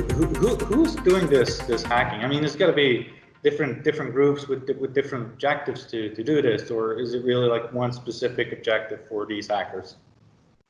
who's doing this hacking? I mean, there's got to be different groups with different objectives to do this, or is it really like one specific objective for these hackers?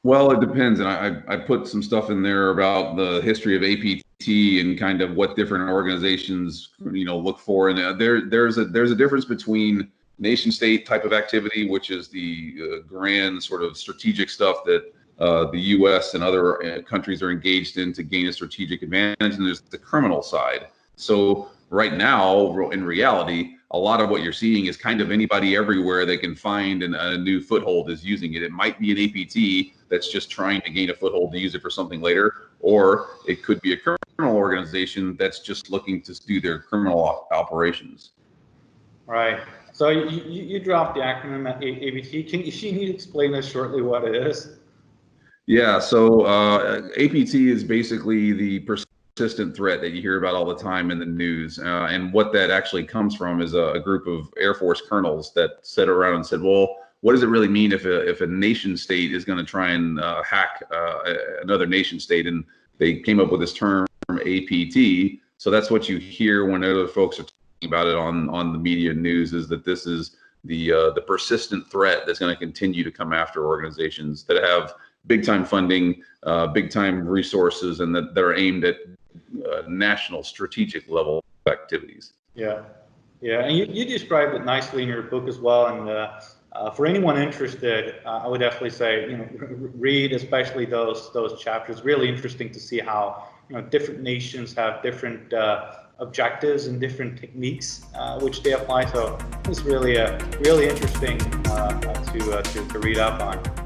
Well, it depends, and I put some stuff in there about the history of APT and kind of what different organizations look for, and there's a difference between nation state type of activity, which is the grand sort of strategic stuff that the U.S. and other countries are engaged in to gain a strategic advantage, and there's the criminal side. So right now, in reality, a lot of what you're seeing is kind of anybody everywhere that can find a new foothold is using it. It might be an APT that's just trying to gain a foothold to use it for something later, or it could be a criminal organization that's just looking to do their criminal operations. Right. So you dropped the acronym APT. Can you explain this shortly what it is? Yeah, so APT is basically the persistent threat that you hear about all the time in the news. And what that actually comes from is a group of Air Force colonels that sat around and said, well, what does it really mean if a nation state is going to try and hack another nation state? And they came up with this term APT. So that's what you hear when other folks are talking about it on the media news, is that this is the persistent threat that's going to continue to come after organizations that have big time funding, big time resources, and that are aimed at national strategic level activities. Yeah, and you described it nicely in your book as well. And for anyone interested, I would definitely say read especially those chapters. Really interesting to see how different nations have different objectives and different techniques which they apply. So it's really interesting to read up on.